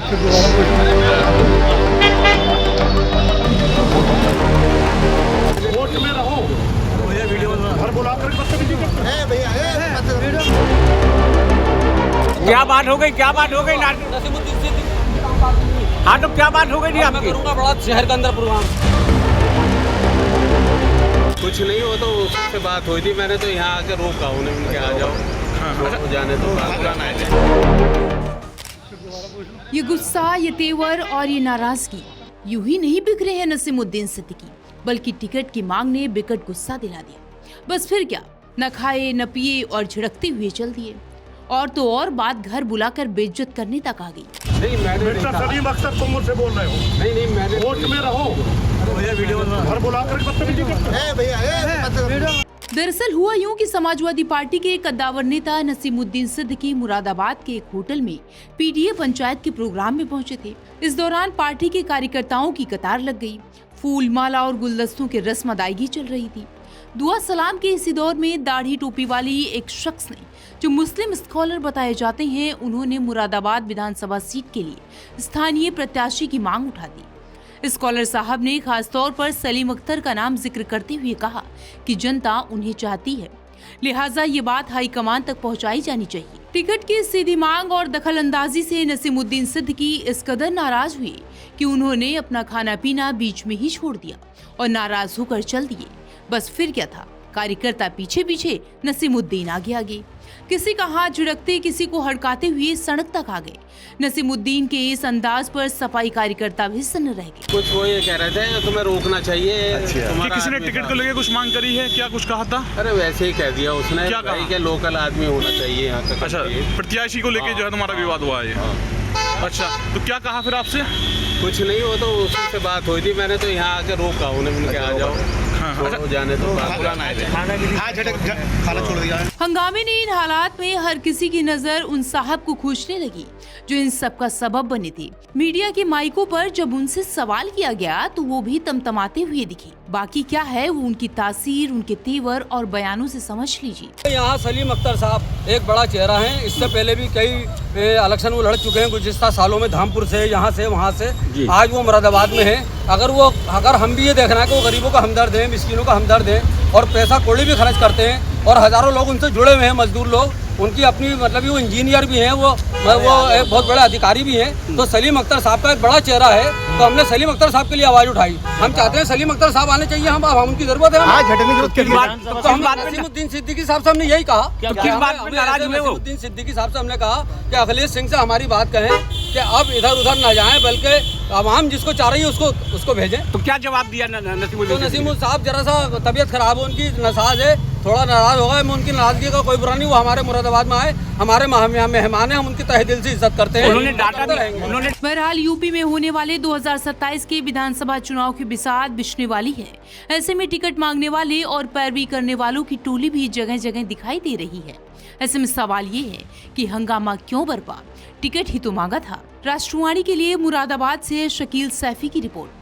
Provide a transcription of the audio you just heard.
Vote में रहो घर बुलाकर क्या बात हो गई, क्या बात हो गई? हाँ तो क्या बात हो गई थी आपकी? बड़ा शहर के अंदर प्रोग्राम कुछ नहीं हो तो उससे बात हुई थी, मैंने तो यहाँ आके रोका उन्हें, उनके आ जाओ जाने तो ये गुस्सा, ये तेवर और ये नाराजगी यूं ही नहीं बिखरे हैं नसीमुद्दीन सिद्दीकी, बल्कि टिकट की मांग ने बिकट गुस्सा दिला दिया। बस फिर क्या, न खाए न पिए और झिड़कते हुए चल दिए। और तो और बात घर बुलाकर बेइज्जत करने तक आ गई। नहीं मैंने सलीम अख्तर तुम मुझसे बोल रहे हो। नहीं मैंने वोट में रहो घर बुलाकर दरअसल हुआ यूं कि समाजवादी पार्टी के कद्दावर नेता नसीमुद्दीन सिद्दीकी मुरादाबाद के एक होटल में पीटीए पंचायत के प्रोग्राम में पहुंचे थे। इस दौरान पार्टी के कार्यकर्ताओं की कतार लग गई। फूल माला और गुलदस्तों की रस्म अदायगी चल रही थी। दुआ सलाम के इसी दौर में दाढ़ी टोपी वाली एक शख्स ने, जो मुस्लिम स्कॉलर बताए जाते हैं, उन्होंने मुरादाबाद विधानसभा सीट के लिए स्थानीय प्रत्याशी की मांग उठा दी। स्कॉलर साहब ने खास तौर पर सलीम अख्तर का नाम जिक्र करते हुए कहा कि जनता उन्हें चाहती है, लिहाजा ये बात हाईकमान तक पहुंचाई जानी चाहिए। टिकट की सीधी मांग और दखल अंदाजी से नसीमुद्दीन सिद्दीकी इस कदर नाराज हुए कि उन्होंने अपना खाना पीना बीच में ही छोड़ दिया और नाराज होकर चल दिए। बस फिर क्या था, कार्यकर्ता पीछे पीछे, नसीमुद्दीन आगे आगे। किसी का हाथ झिड़कते, किसी को हड़काते हुए सड़क तक आ गए। नसीमुद्दीन के इस अंदाज पर सफाई कार्यकर्ता भी सन्न रह गए। कुछ वो ये कह रहे थे तुम्हें रोकना चाहिए। कि किसी ने टिकट को लेकर कुछ मांग करी है, क्या कुछ कहा था? अरे वैसे ही कह दिया उसने, क्या कहा? कि लोकल आदमी होना चाहिए यहाँ का। अच्छा, प्रत्याशी को लेके जो है तुम्हारा विवाद हुआ है। अच्छा, तो क्या कहा फिर आपसे? कुछ नहीं हो तो उससे बात हुई थी, मैंने तो यहाँ आके रोका उन्हें, उनके आ जाओ जाने तो खाना छोड़ दिया। हंगामे ने इन हालात में हर किसी की नजर उन साहब को खींचने लगी जो इन सब का सबब बने थे। मीडिया के माइकों पर जब उनसे सवाल किया गया तो वो भी तमतमाते हुए दिखे। बाकी क्या है वो उनकी तासीर, उनके तेवर और बयानों से समझ लीजिए। यहाँ सलीम अख्तर साहब एक बड़ा चेहरा है। इससे पहले भी कई इलेक्शन वो लड़ चुके हैं गुज़िश्ता सालों में, धामपुर से, यहाँ से, वहाँ से। आज वो मुरादाबाद में है। अगर हम भी ये देखना है कि वो गरीबों का हमदर्द है, मिस्किनों का हमदर्द है और पैसा कौड़ी भी खर्च करते हैं और हजारों लोग उनसे जुड़े हुए हैं, मजदूर लोग, उनकी अपनी मतलब वो इंजीनियर भी हैं, वो एक बहुत बड़े अधिकारी भी हैं। तो सलीम अख्तर साहब का एक बड़ा चेहरा है, तो हमने सलीम अख्तर साहब के लिए आवाज उठाई। हम चाहते हैं सलीम अख्तर साहब आने चाहिए, हम उनकी जरूरत है। तो हम नसीमुद्दीन सिद्दीकी साहब से हमने यही कहा। नसीमुद्दीन सिद्दीकी साहब से हमने कहा कि अखिलेश सिंह से हमारी बात कहें कि अब इधर उधर न जाएं, बल्कि आवाम जिसको चाह रही है उसको भेजें। तो क्या जवाब दिया तो नसीमुद्दीन साहब जरा सा तबीयत खराब है, उनकी नसाज है, थोड़ा नाराज होगा। मैं उनकी नाराजगी का कोई बुरा नहीं, वो हमारे मुरादाबाद में आए, हमारे मेहमान हैं, हम उनकी तहे दिल से इज्जत करते हैं। उन्होंने डाटा रहेंगे। बहरहाल यूपी में होने वाले 2027 के विधानसभा चुनाव की बिसात बिछने वाली है। ऐसे में टिकट मांगने वाले और पैरवी करने वालों की टोली भी जगह जगह दिखाई दे रही है। ऐसे में सवाल ये है कि हंगामा क्यों बरपा? टिकट ही तो मांगा था। राष्ट्रवाणी के लिए मुरादाबाद से शकील सैफी की रिपोर्ट।